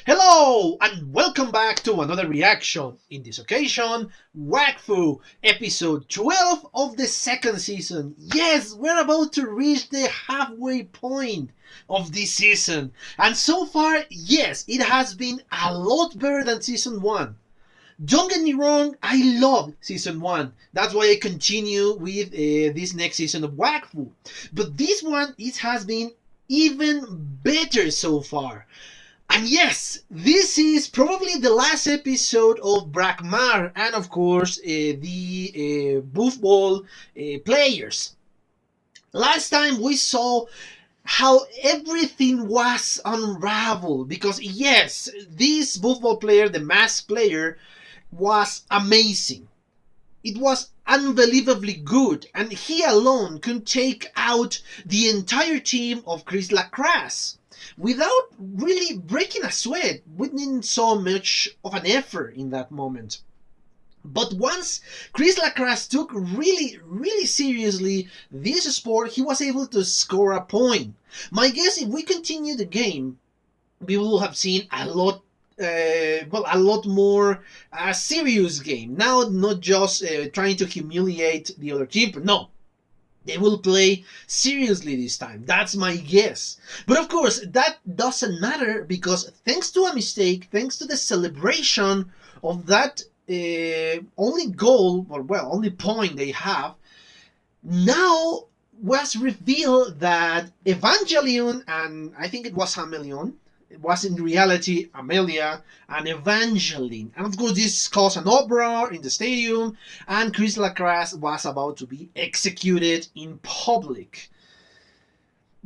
Hello and welcome back to another reaction. In this occasion, Wakfu, episode 12 of the second season. Yes, we're about to reach the halfway point of this season. And so far, yes, it has been a lot better than season 1. Don't get me wrong, I love season 1. That's why I continue with this next season of Wakfu. But this one, it has been even better so far. And yes, this is probably the last episode of Brakmar and, of course, the football players. Last time we saw how everything was unraveled because, yes, this football player, the masked player, was amazing. It was unbelievably good, and he alone could take out the entire team of Chris Lacrasse without really breaking a sweat. We didn't so much of an effort in that moment. But once Chris Lacrasse took really seriously this sport, he was able to score a point. My guess, if we continue the game, we will have seen a lot more serious game. Now, not just trying to humiliate the other team, but no, they will play seriously this time. That's my guess. But of course, that doesn't matter because thanks to a mistake, thanks to the celebration of that only goal, or well, only point they have, now was revealed that Evangelion, and I think it was Hamelion, it was in reality Amelia and Evangeline. And of course, this caused an uproar in the stadium, and Chris Lacrasse was about to be executed in public.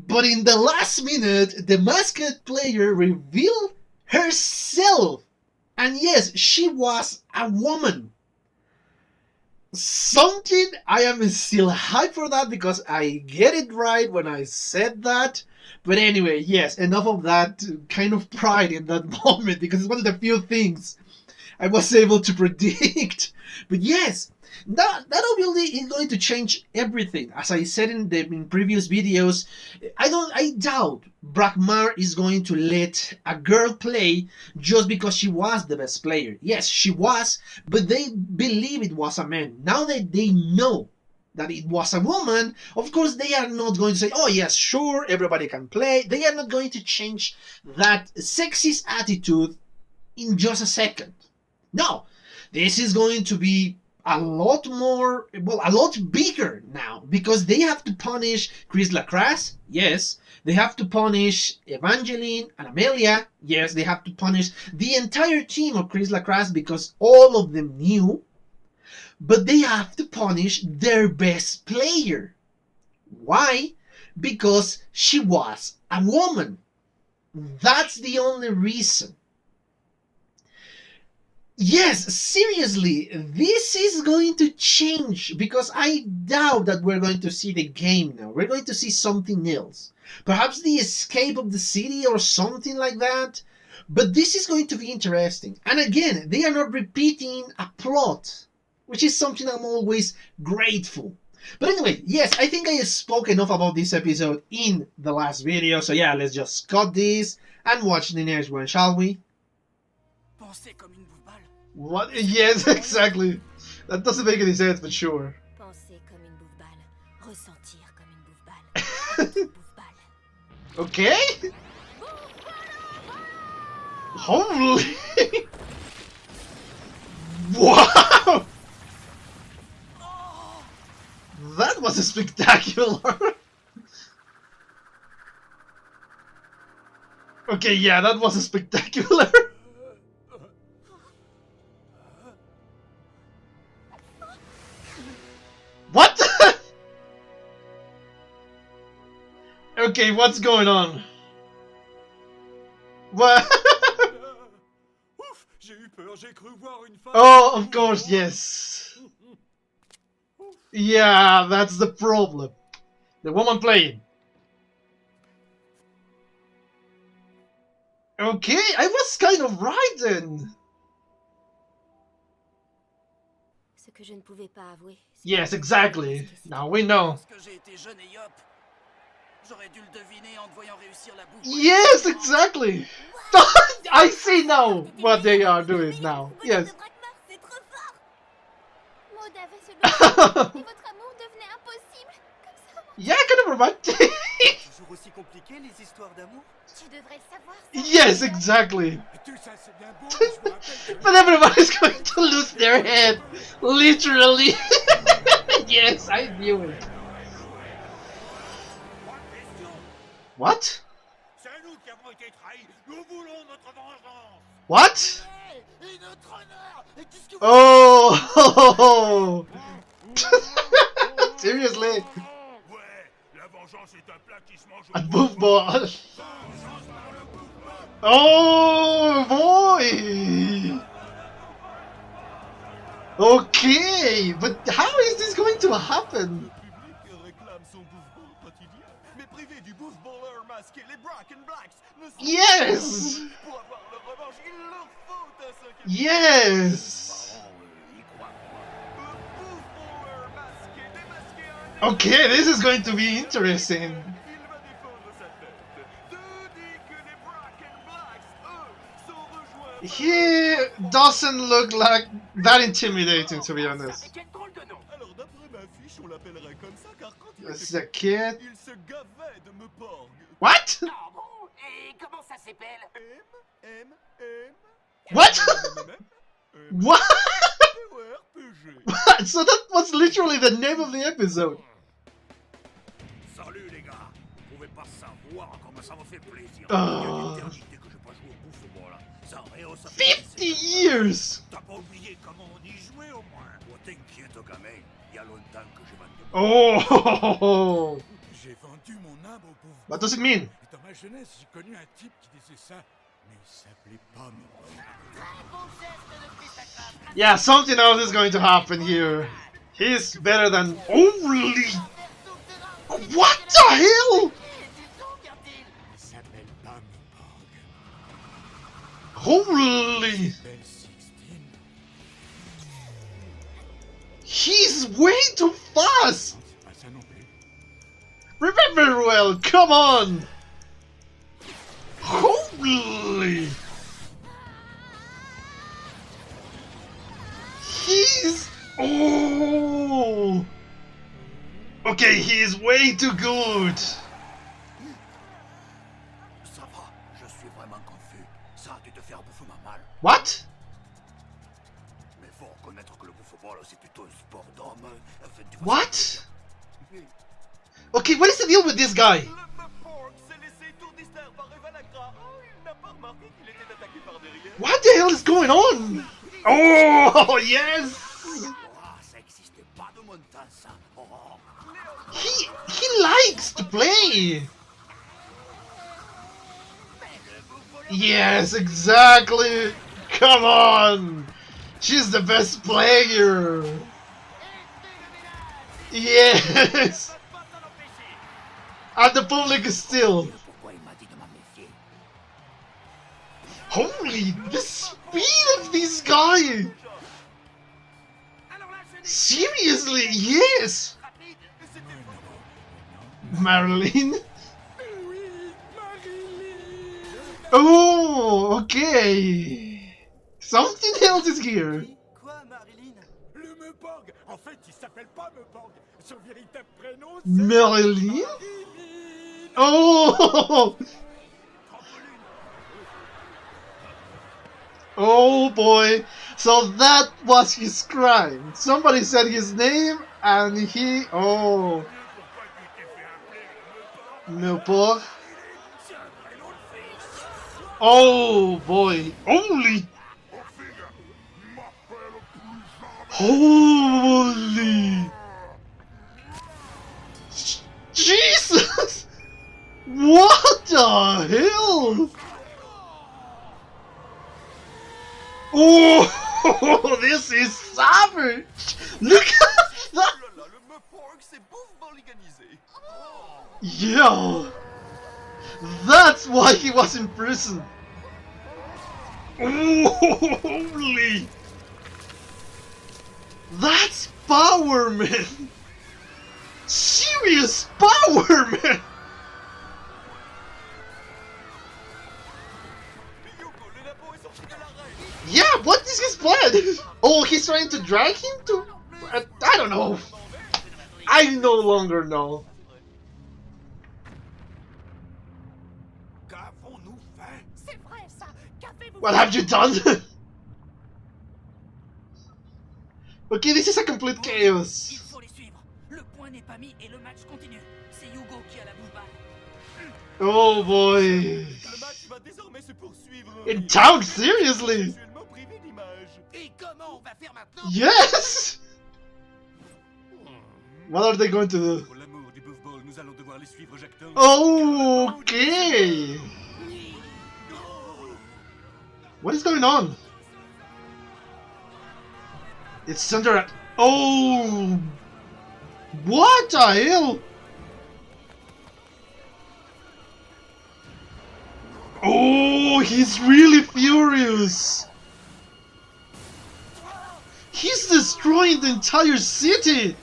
But in the last minute, the mascot player revealed herself. And yes, she was a woman. Something I am still hyped for that because I get it right when I said that. But anyway, yes, enough of that kind of pride in that moment because it's one of the few things I was able to predict. But yes, that obviously is going to change everything. As I said in previous videos, I doubt Brakmar is going to let a girl play just because she was the best player. Yes, she was, but they believe it was a man. Now that they know that it was a woman, of course they are not going to say, oh yes, sure, everybody can play. They are not going to change that sexist attitude in just a second. No, this is going to be a lot more, well, a lot bigger now because they have to punish Chris Lacrasse, yes. They have to punish Evangeline and Amelia, yes. They have to punish the entire team of Chris Lacrasse because all of them knew. But they have to punish their best player. Why? Because she was a woman. That's the only reason. Yes, seriously, this is going to change because I doubt that we're going to see the game now. We're going to see something else. Perhaps the escape of the city or something like that. But this is going to be interesting. And again, they are not repeating a plot, which is something I'm always grateful. But anyway, yes, I think I spoke enough about this episode in the last video. So yeah, let's just cut this and watch the next one, shall we? What? Yes, exactly. That doesn't make any sense, but sure. Okay? Holy! Wow! That was a spectacular. Okay, yeah, that was a spectacular. What? Okay, what's going on? What? Oh, of course, yes. Yeah, that's the problem. The woman playing. Okay, I was kind of right then. Yes, exactly. Now we know. Yes, exactly. I see now what they are doing now. Yes. Yeah, kind of romantic. Yes, exactly. But everybody's going to lose their head. Literally. Yes, I knew it. What? What? Oh! Seriously? A boof ball. Oh boy! Okay, but how is this going to happen? Yes! Yes! Okay, this is going to be interesting. He doesn't look like that intimidating, to be honest. This is a kid. What? What? What? What? So that was literally the name of the episode. 50 years! Oh! What does it mean? Yeah, something else is going to happen here. He's better than... Holy... What the hell? Holy... He's way too fast! Remember well, come on! Holy... He's... Oh... Okay, he is way too good! What? What? Okay, what is the deal with this guy? What the hell is going on? Oh, yes! He likes to play! Yes, exactly! Come on! She's the best player! Yes! And the public is still... Holy, the speed of this guy! Seriously, yes! Marilyn? Oh, okay. Something else is here. Marilyn? Oh! Oh boy. So that was his crime. Somebody said his name and he... Oh. Milpor. Oh boy. Holy. Holy. Jesus. What the hell? Oh, this is savage! Look at that! Yeah! That's why he was in prison! Oh, holy! That's power, man! Serious power, man! Yeah, what is his plan? Oh, he's trying to drag him to... I don't know. I no longer know. What have you done? Okay, this is a complete chaos. Oh boy. In town, seriously? Yes! What are they going to do? Okay. What is going on? It's under... Oh! What the hell? Oh, he's really furious. He's destroying the entire city.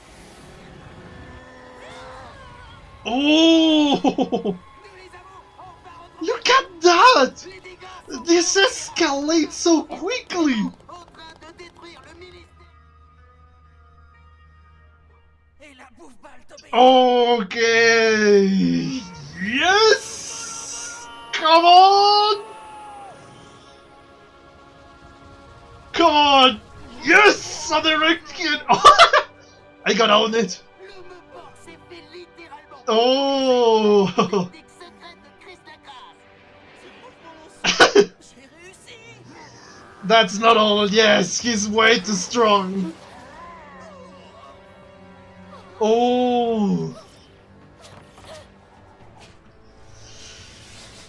Oh! Look at that! This escalates so quickly. Okay. Yes! Come on! Come on! Yes! A direct hit! I got on it! Oh! That's not all, yes! He's way too strong! Oh!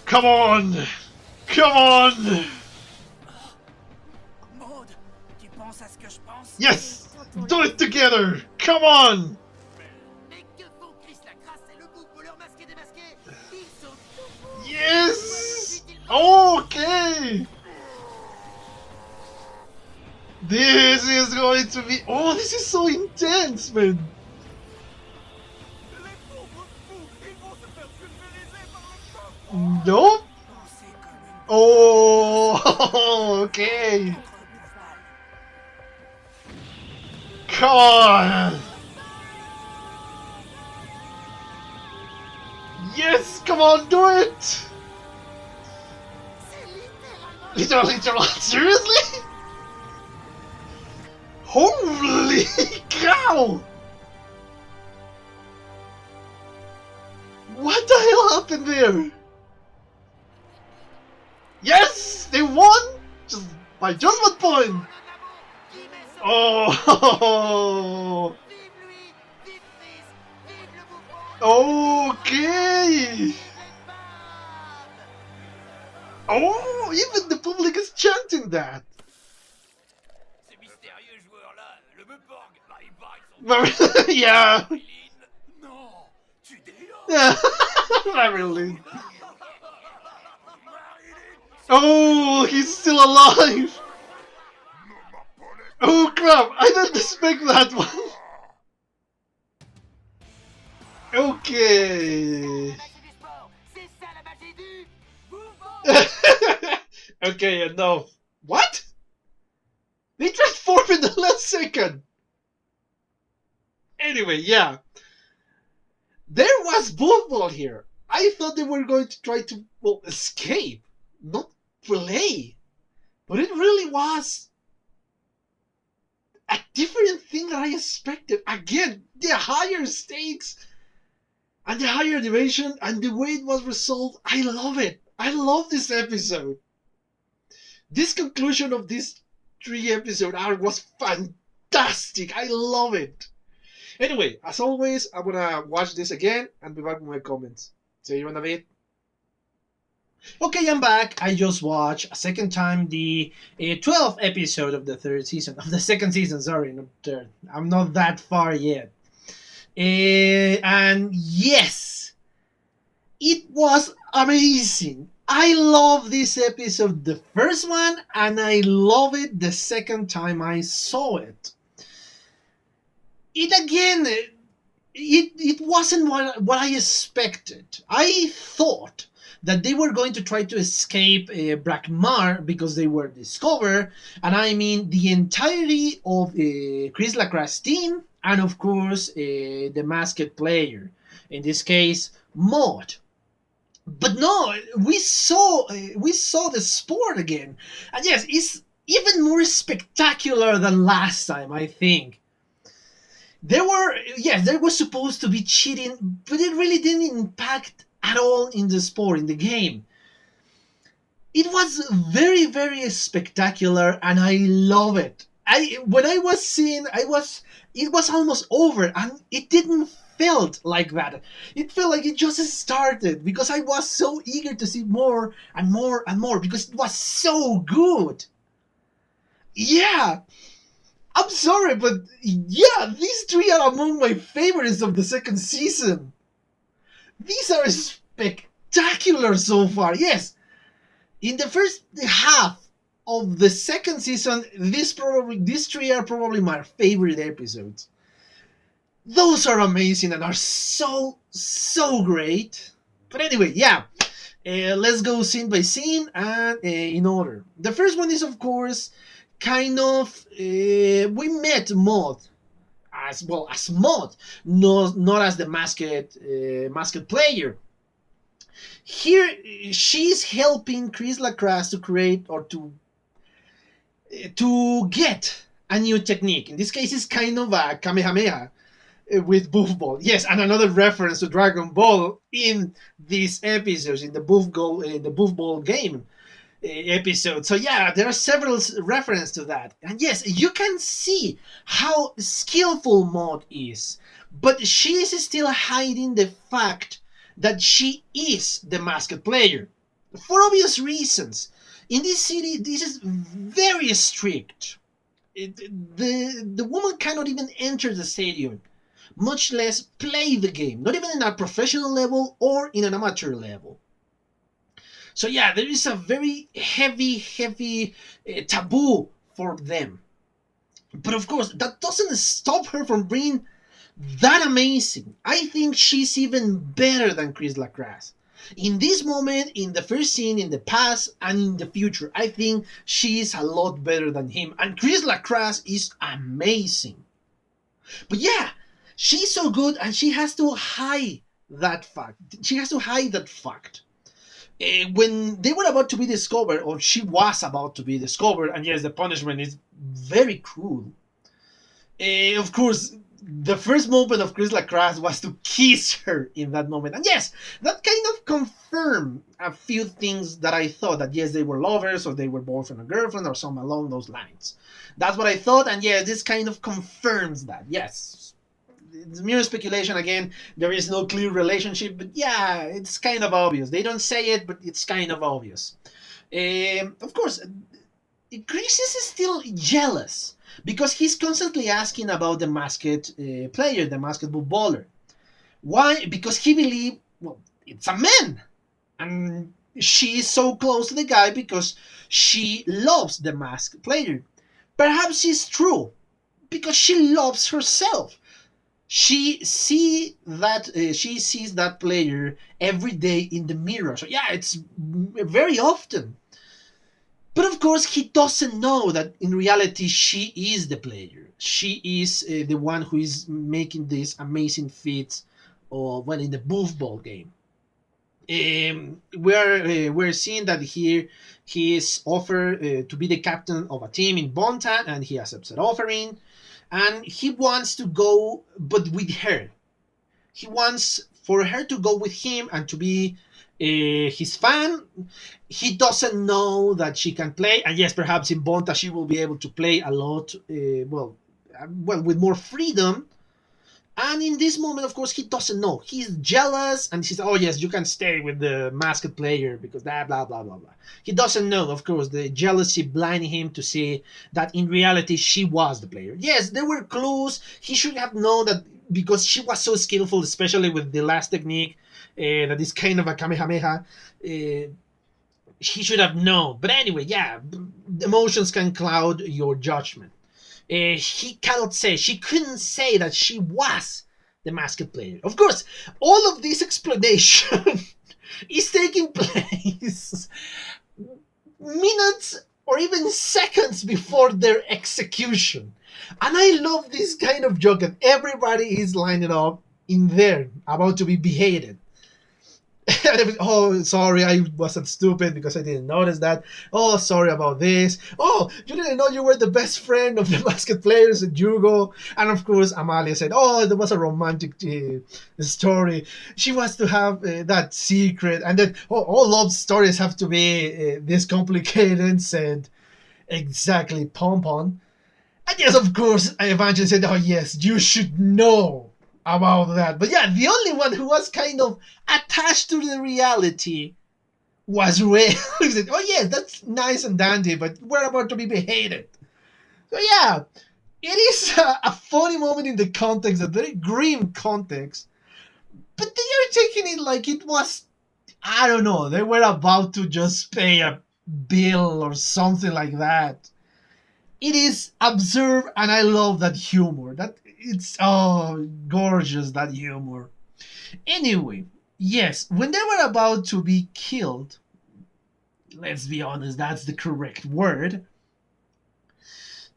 Come on! Come on! Yes! Do it together! Come on! Yes! Okay! This is going to be... Oh, this is so intense, man! Nope! Oh, okay! Come on! Yes! Come on, do it! Literal, seriously? Holy cow! What the hell happened there? Yes! They won! Just by just 1 point! Oh! Okay! Oh! Even the public is chanting that! Yeah! Yeah! Marilyn! Oh! He's still alive! Oh crap! I didn't expect that one! Okay. Okay, enough. What? They transformed in the last second. Anyway, yeah. There was ball here. I thought they were going to try to, well, escape, not play. But it really was a different thing that I expected. Again, the higher stakes and the higher dimension and the way it was resolved. I love it. I love this episode. This conclusion of this 3-episode arc was fantastic. I love it. Anyway, as always, I'm gonna watch this again and be back with my comments. See you in a bit. Okay, I'm back. I just watched a second time the 12th episode of the third season. Of the second season, sorry, not third. I'm not that far yet. And yes, it was amazing. I love this episode, the first one, and I love it the second time I saw it. It wasn't what I expected. I thought that they were going to try to escape Brakmar because they were discovered, and I mean the entirety of Chris Lacra's team, and of course the masked player, in this case Maud. But no, we saw the sport again, and yes, it's even more spectacular than last time. I think there was supposed to be cheating, but it really didn't impact at all in the sport, in the game. It was very, very spectacular, and I love it. I When I was seeing, it was almost over, and it didn't felt like that. It felt like it just started because I was so eager to see more and more and more because it was so good. Yeah, I'm sorry, but yeah, these three are among my favorites of the second season. These are spectacular so far. Yes, in the first half of the second season, these three are probably my favorite episodes. Those are amazing and are so great. But anyway, yeah, let's go scene by scene and in order. The first one is, of course, kind of we met Maud as well as Maud, not as the masked player. Here, she's helping Chris Lacrasse to create or to get a new technique. In this case, it's kind of a Kamehameha with Buff Ball. Yes, and another reference to Dragon Ball in these episodes in the Buff Ball game episode. So yeah, there are several references to that. And yes, you can see how skillful Maud is, but she is still hiding the fact that she is the masked player for obvious reasons. In this city, this is very strict. The woman cannot even enter the stadium, much less play the game, not even in a professional level or in an amateur level. So yeah, there is a very heavy taboo for them. But of course, that doesn't stop her from being that amazing. I think she's even better than Chris Lacrasse. In this moment, in the first scene, in the past, and in the future, I think she is a lot better than him. And Chris Lacrasse is amazing. But yeah, she's so good, and she has to hide that fact. She has to hide that fact. When they were about to be discovered, or she was about to be discovered, and yes, the punishment is very cruel. Of course, the first moment of Chris Lacrasse was to kiss her in that moment. And yes, that kind of confirmed a few things that I thought, that yes, they were lovers, or they were boyfriend and girlfriend, or something along those lines. That's what I thought, and yes, this kind of confirms that. Yes, it's mere speculation again. There is no clear relationship, but yeah, it's kind of obvious. They don't say it, but it's kind of obvious. Of course, Chris is still jealous because he's constantly asking about the masked player, the masked footballer. Why? Because he believes, well, it's a man, and she is so close to the guy because she loves the masked player. Perhaps it's true because she loves herself. She sees that player every day in the mirror. So yeah, it's very often. But of course, he doesn't know that in reality she is the player. She is the one who is making these amazing feats, or when in the Buff Ball game. We're seeing that here he is offered to be the captain of a team in Bontan, and he accepts that offering, and he wants to go, but with her. He wants for her to go with him and to be his fan. He doesn't know that she can play, and yes, perhaps in Bonta she will be able to play a lot, with more freedom. And in this moment, of course, he doesn't know. He's jealous, and he says, "Oh yes, you can stay with the masked player because that blah blah blah blah." He doesn't know, of course, the jealousy blinding him to see that in reality she was the player. Yes, there were clues. He should have known that because she was so skillful, especially with the last technique, that is kind of a kamehameha. He should have known. But anyway, yeah, emotions can cloud your judgment. He cannot say, she couldn't say that she was the masked player. Of course, all of this explanation is taking place minutes or even seconds before their execution. And I love this kind of joke that everybody is lining up in there about to be beheaded. Oh, sorry, I wasn't stupid because I didn't notice that. Oh, sorry about this. Oh, you didn't know you were the best friend of the basket players at Jugo. And of course, Amalia said, oh, there was a romantic story. She wants to have that secret. And then, oh, all love stories have to be this complicated, said exactly Pompon. And yes, of course, Evangeline said, oh, yes, you should know about that. But yeah, the only one who was kind of attached to the reality was Ray. He said, oh, yes, that's nice and dandy, but we're about to be beheaded. So yeah, it is a funny moment in the context, a very grim context. But they are taking it like it was, I don't know, they were about to just pay a bill or something like that. It is absurd, and I love that humor. That it's gorgeous, that humor. Anyway, yes, when they were about to be killed, let's be honest, that's the correct word.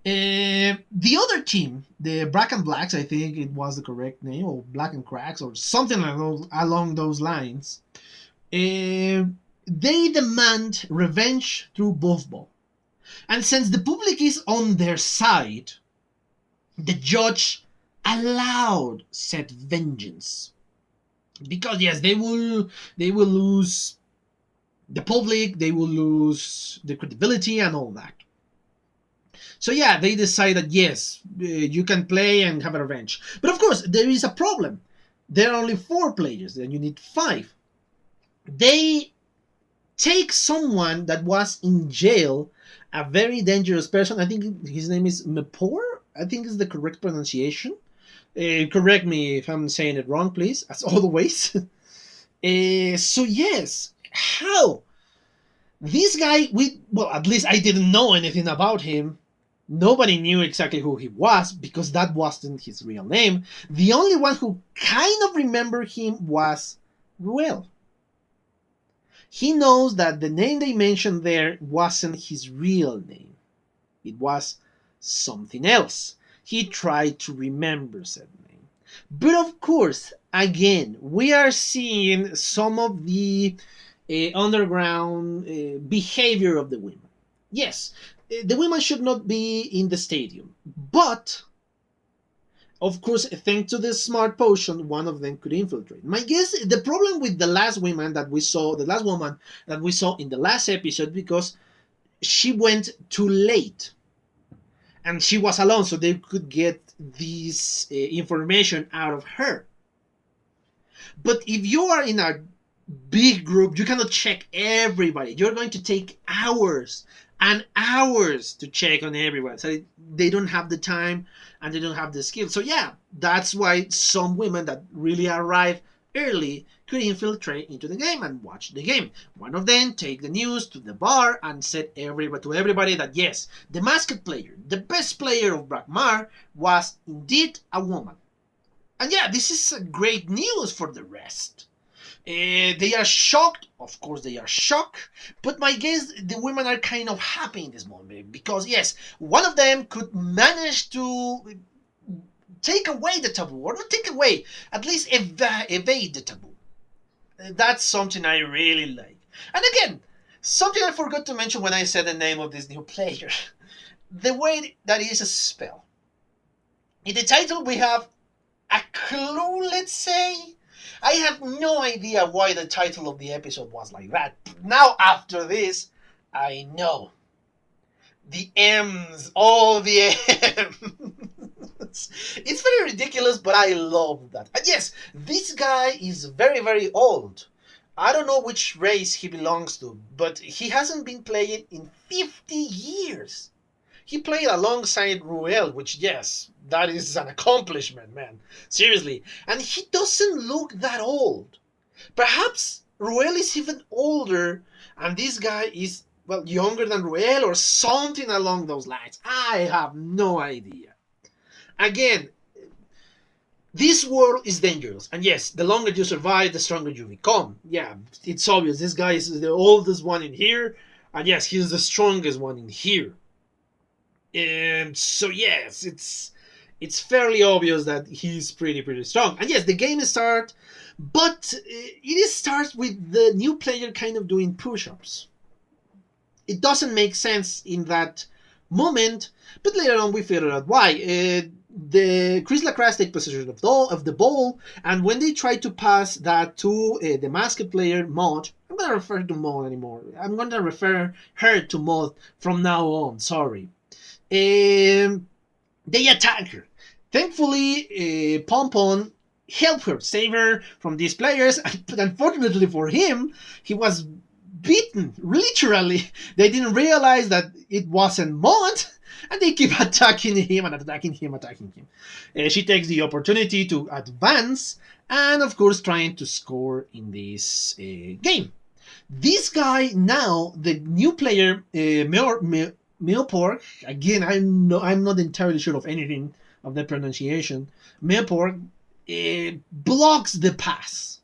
The other team, the Black and Blacks, I think it was the correct name, or Black and Cracks, or something along those lines. They demand revenge through Buffball. And since the public is on their side, the judge allowed said vengeance. Because yes, they will lose the public, they will lose the credibility and all that. So yeah, they decide that yes, you can play and have a revenge. But of course, there is a problem. There are only 4 players, and you need 5. They take someone that was in jail, a very dangerous person. I think his name is Mepor. I think is the correct pronunciation. Correct me if I'm saying it wrong, please, as always. So yes, how this guy? Well, at least I didn't know anything about him. Nobody knew exactly who he was because that wasn't his real name. The only one who kind of remembered him was Ruel. He knows that the name they mentioned there wasn't his real name. It was something else. He tried to remember said name. But of course, again, we are seeing some of the underground behavior of the women. Yes, the women should not be in the stadium, but of course, thanks to this smart potion, one of them could infiltrate. My guess, the problem with the last woman that we saw, in the last episode, because she went too late, and she was alone, so they could get this information out of her. But if you are in a big group, you cannot check everybody. You're going to take hours and hours to check on everyone. So they don't have the time and they don't have the skill. So yeah, that's why some women that really arrive early could infiltrate into the game and watch the game. One of them take the news to the bar and said to everybody that yes, the masked player, the best player of Brakmar, was indeed a woman. And yeah, this is great news for the rest. They are shocked, of course they are shocked, but my guess the women are kind of happy in this moment because yes, one of them could manage to take away the taboo, or not take away, at least evade the taboo. That's something I really like. And again, something I forgot to mention when I said the name of this new player. The way that is a spell. In the title we have a clue, let's say. I have no idea why the title of the episode was like that. Now after this, I know. The M's, all the M's. It's very ridiculous, but I love that. And yes, this guy is very, very old. I don't know which race he belongs to, but he hasn't been playing in 50 years. He played alongside Ruel, which, yes, that is an accomplishment, man. Seriously. And he doesn't look that old. Perhaps Ruel is even older, and this guy is, well, younger than Ruel or something along those lines. I have no idea. Again, This world is dangerous, and yes, the longer you survive, the stronger you become. Yeah, it's obvious. This guy is the oldest one in here, and yes, he's the strongest one in here. And so yes, it's fairly obvious that he's pretty strong. And yes, the game starts, but it starts with the new player kind of doing push-ups. It doesn't make sense in that moment, but later on we figure out why. The Chris Lacrosse take possession of the ball, and when they try to pass that to the masked player Maud, I'm gonna refer to Maud anymore. I'm gonna refer her to Maud from now on. Sorry. They attack her. Thankfully, Pompon helped her, save her from these players, but unfortunately for him, he was beaten, literally. They didn't realize that it wasn't Mont, and they keep attacking him and attacking him. She takes the opportunity to advance, and of course trying to score in this game. This guy now, the new player, Millpork, again, I'm not entirely sure of anything of that pronunciation. Millpork blocks the pass.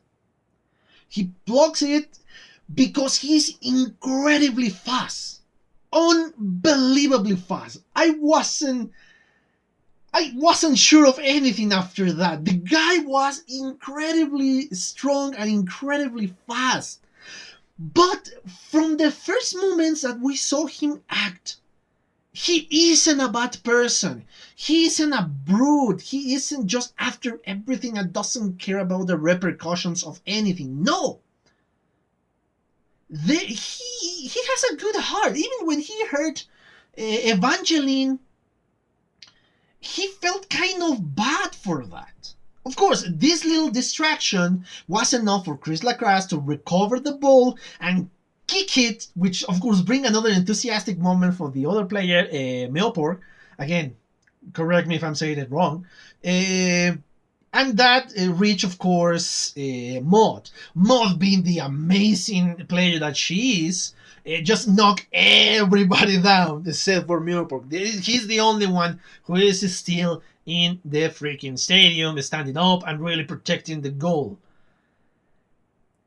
He blocks it because he's incredibly fast, unbelievably fast. I wasn't sure of anything after that. The guy was incredibly strong and incredibly fast. But from the first moments that we saw him act, he isn't a bad person. He isn't a brute. He isn't just after everything and doesn't care about the repercussions of anything. No. He has a good heart. Even when he hurt Evangeline, he felt kind of bad for that. Of course, this little distraction was enough for Chris Lacrosse to recover the ball and kick it, which of course bring another enthusiastic moment for the other player, Millport. Again, correct me if I'm saying it wrong. And that reach, of course, Maud. Maud, being the amazing player that she is, just knock everybody down except for Millport. He's the only one who is still in the freaking stadium, standing up and really protecting the goal.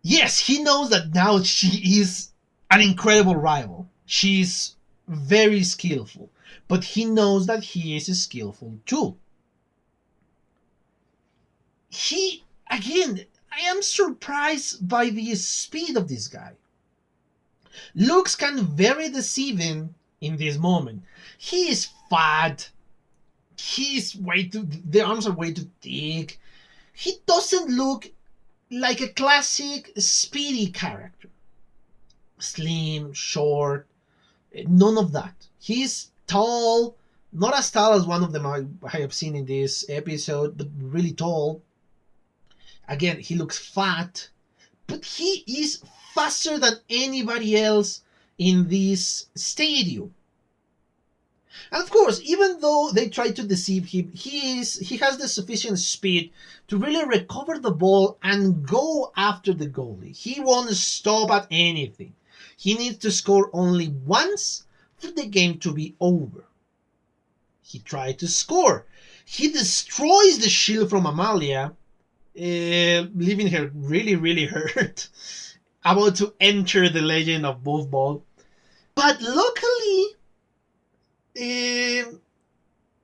Yes, he knows that now she is an incredible rival. She's very skillful, but he knows that he is skillful too. Again, I am surprised by the speed of this guy. Looks kind of very deceiving in this moment. He is fat. The arms are way too thick. He doesn't look like a classic speedy character. Slim, short, none of that. He's tall, not as tall as one of them I have seen in this episode, but really tall. Again, he looks fat, but he is faster than anybody else in this stadium. And of course, even though they try to deceive him, he has the sufficient speed to really recover the ball and go after the goalie. He won't stop at anything. He needs to score only once for the game to be over. He tried to score. He destroys the shield from Amalia, leaving her really hurt, about to enter the legend of Wolf Ball. But luckily,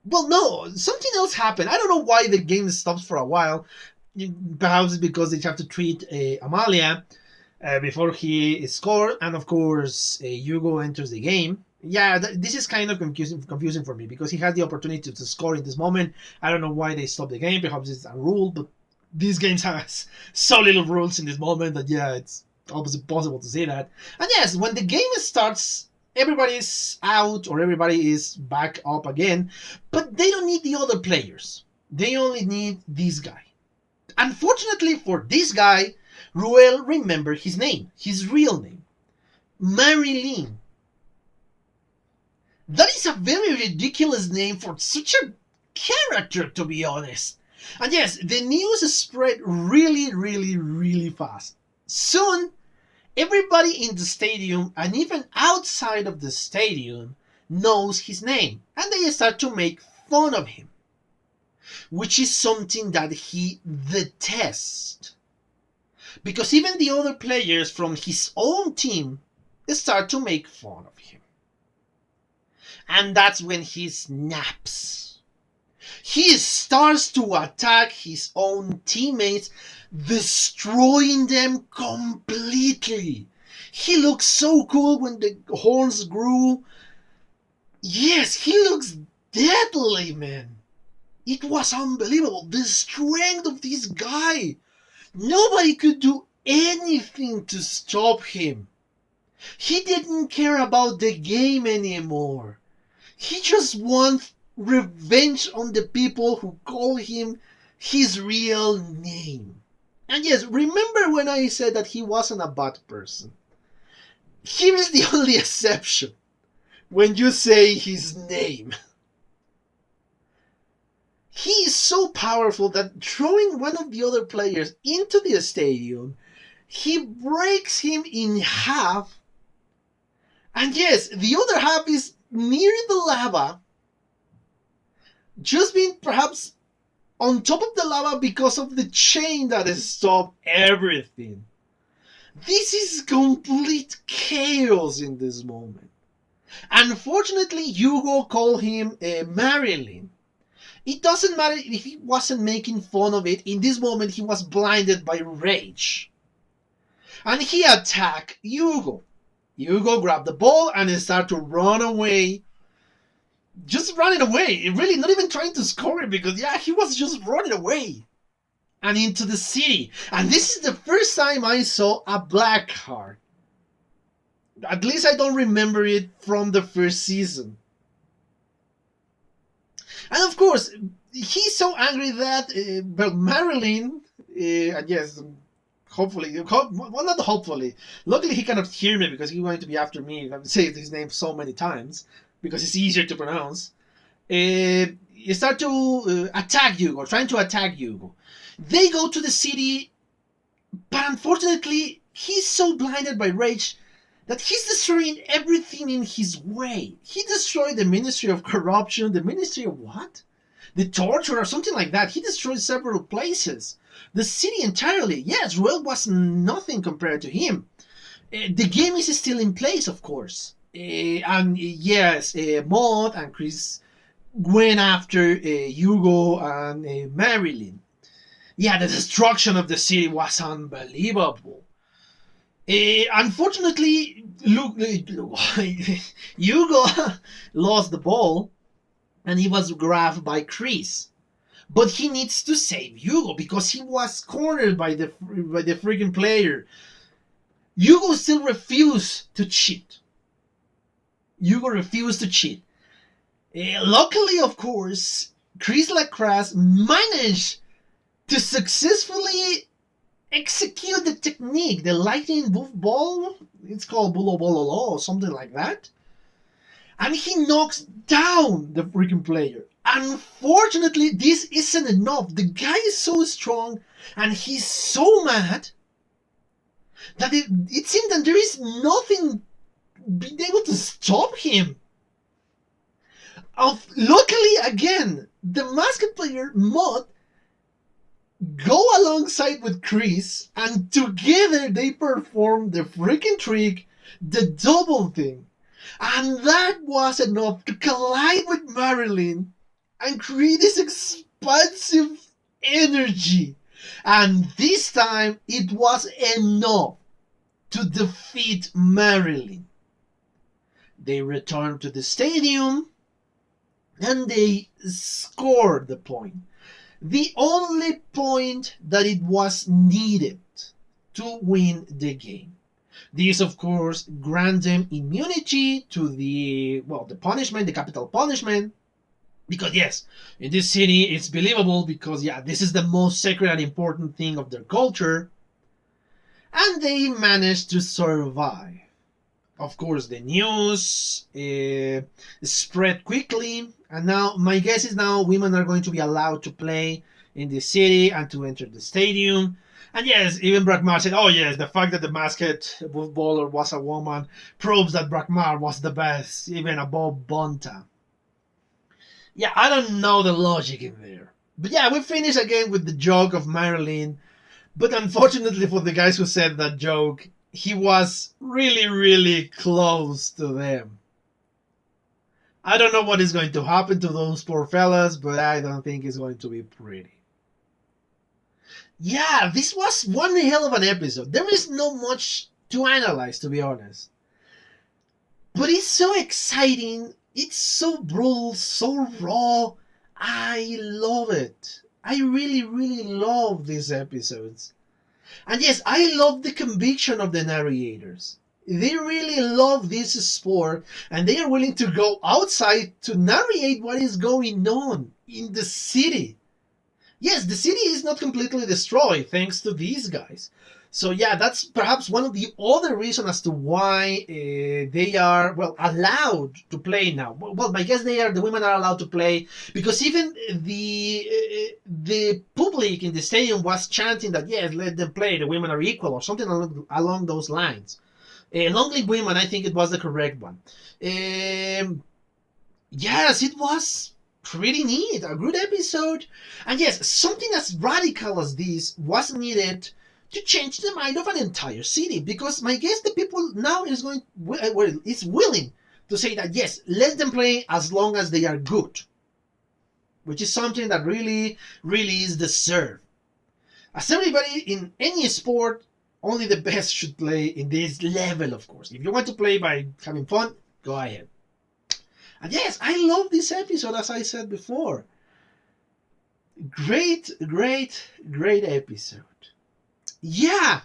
well, no, something else happened. I don't know why the game stops for a while. Perhaps because they have to treat Amalia before he scored, and of course, Hugo enters the game. Yeah, this is kind of confusing for me because he had the opportunity to score in this moment. I don't know why they stopped the game. Perhaps it's a rule, but these games have so little rules in this moment that yeah, it's almost impossible to say that. And yes, when the game starts, everybody's out or everybody is back up again, but they don't need the other players. They only need this guy. Unfortunately for this guy, Ruel remembered his name, his real name, Marilyn. That is a very ridiculous name for such a character, to be honest. And yes, the news spread really fast. Soon, everybody in the stadium and even outside of the stadium knows his name, and they start to make fun of him. which is something that he detests. Because even the other players from his own team start to make fun of him. And that's when he snaps. He starts to attack his own teammates, destroying them completely. He looks so cool when the horns grew. Yes, he looks deadly, man. It was unbelievable. The strength of this guy. Nobody could do anything to stop him. He didn't care about the game anymore. He just wants revenge on the people who call him his real name. And yes, remember when I said that he wasn't a bad person? Here is the only exception. When you say his name. He is so powerful that throwing one of the other players into the stadium, he breaks him in half. And yes, the other half is near the lava, just being perhaps on top of the lava because of the chain that has stopped everything. This is complete chaos in this moment. Unfortunately, Hugo called him Marilyn. It doesn't matter if he wasn't making fun of it. In this moment, he was blinded by rage. And he attacked Hugo. Hugo grabbed the ball and started to run away. Just running away. Really not even trying to score it because, yeah, he was just running away. And into the city. And this is the first time I saw a black card. At least I don't remember it from the first season. And of course, he's so angry that Marilyn, and yes, hopefully, well, not hopefully, luckily he cannot hear me because he's going to be after me. I've said his name so many times because it's easier to pronounce. You start to attack Hugo, trying to attack Hugo. They go to the city, but unfortunately, he's so blinded by rage that he's destroying everything in his way. He destroyed the Ministry of Corruption, the Ministry of what? The Torture or something like that. He destroyed several places. The city entirely. Yes, Ruel was nothing compared to him. The game is still in place, of course. And yes, Maud and Chris went after Hugo and Marilyn. Yeah, the destruction of the city was unbelievable. Unfortunately, Hugo lost the ball and he was grabbed by Chris. But he needs to save Hugo because he was cornered by the freaking player. Hugo still refused to cheat. Hugo refused to cheat. Luckily, of course, Chris Lacrasse managed to successfully execute the technique, the lightning ball. It's called Bulo or something like that. And he knocks down the freaking player. Unfortunately, this isn't enough. The guy is so strong and he's so mad that it seems that there is nothing being able to stop him. Luckily, again, the masked player, Mod, go alongside with Chris, and together they perform the freaking trick, the double thing. And that was enough to collide with Marilyn and create this expansive energy. And this time it was enough to defeat Marilyn. They returned to the stadium and they scored the point. The only point that it was needed to win the game. This, of course, grants them immunity to the punishment, the capital punishment. Because yes, in this city it's believable because yeah, this is the most sacred and important thing of their culture. And they managed to survive. Of course, the news spread quickly, and now my guess is now women are going to be allowed to play in the city and to enter the stadium. And yes, even Brakmar said, oh yes, the fact that the masked footballer was a woman proves that Brakmar was the best, even above Bonta. Yeah, I don't know the logic in there. But yeah, we finish again with the joke of Marilyn. But unfortunately for the guys who said that joke, he was really, really close to them. I don't know what is going to happen to those poor fellas, but I don't think it's going to be pretty. Yeah, this was one hell of an episode. There is not much to analyze, to be honest. But it's so exciting. It's so brutal, so raw. I love it. I really, really love these episodes. And yes, I love the conviction of the narrators. They really love this sport and they are willing to go outside to narrate what is going on in the city. Yes, the city is not completely destroyed thanks to these guys. So yeah, that's perhaps one of the other reasons as to why they are well allowed to play now. Well, I guess the women are allowed to play because even the public in the stadium was chanting that yes, let them play. The women are equal or something along those lines. Long Live Women, I think it was the correct one. Yes, it was pretty neat, a good episode. And yes, something as radical as this was needed to change the mind of an entire city because my guess the people now is willing to say that yes, let them play as long as they are good, which is something that really, really is deserved. As everybody in any sport, only the best should play in this level, of course. If you want to play by having fun, go ahead. And yes, I love this episode, as I said before. Great, great, great episode. Yeah.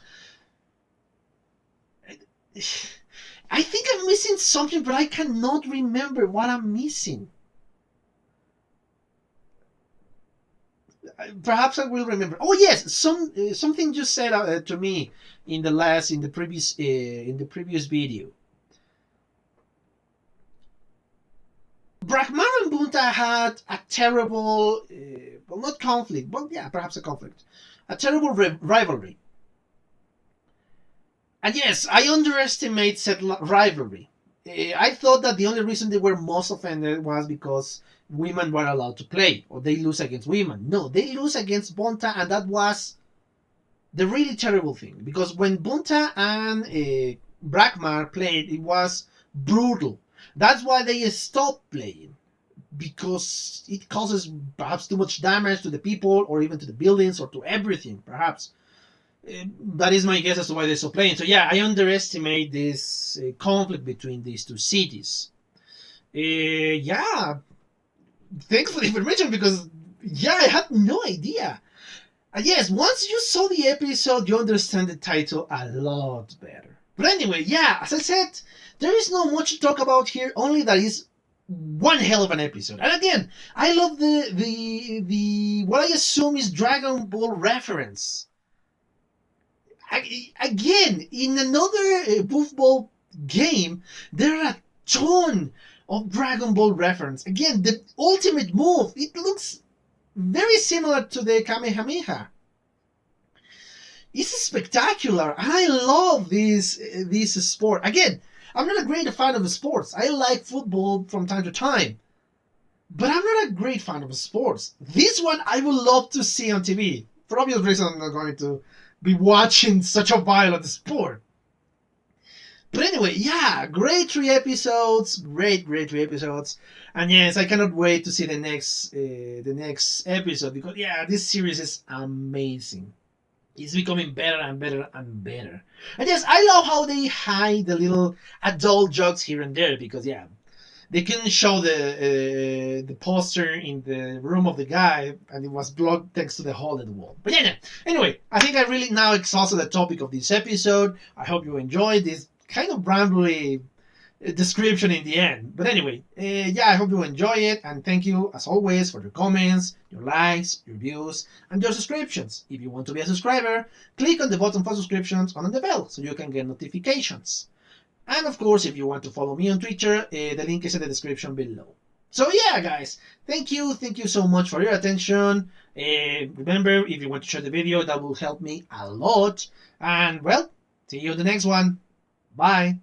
I think I'm missing something, but I cannot remember what I'm missing. Perhaps I will remember. Oh yes, something just said to me in the previous video. Brakmar and Bunta had a terrible, well, not conflict, but yeah, perhaps a conflict, a terrible rivalry. And yes, I underestimate said rivalry. I thought that the only reason they were most offended was because women were allowed to play, or they lose against women. No, they lose against Bunta, and that was the really terrible thing. Because when Bunta and Brakmar played, it was brutal. That's why they stopped playing. Because it causes perhaps too much damage to the people, or even to the buildings, or to everything, perhaps. That is my guess as to why they stopped playing. So yeah, I underestimate this conflict between these two cities. Yeah, thanks for the information because yeah, I had no idea. And yes, once you saw the episode, you understand the title a lot better. But anyway, yeah, as I said, there is not much to talk about here. Only that is one hell of an episode. And again, I love the what I assume is Dragon Ball reference. Again, in another football game, there are a ton of Dragon Ball reference. Again, the ultimate move, it looks very similar to the Kamehameha. It's spectacular. I love this sport. Again, I'm not a great fan of sports. I like football from time to time. But I'm not a great fan of sports. This one I would love to see on TV. For obvious reasons, I'm not going to be watching such a violent sport. But anyway, yeah, great 3 episodes, great 3 episodes, and yes, I cannot wait to see the next episode because yeah, this series is amazing. It's becoming better and better and better. And yes, I love how they hide the little adult jokes here and there because yeah, they couldn't show the poster in the room of the guy, and it was blocked thanks to the hole in the wall. But yeah, anyway, I think I really now exhausted the topic of this episode. I hope you enjoyed this kind of rambly description in the end. But anyway, yeah, I hope you enjoy it, and thank you as always for your comments, your likes, your views, and your subscriptions. If you want to be a subscriber, click on the button for subscriptions and on the bell so you can get notifications. And of course, if you want to follow me on Twitter, the link is in the description below. So yeah, guys, thank you so much for your attention. Remember, if you want to share the video, that will help me a lot. And well, see you in the next one. Bye.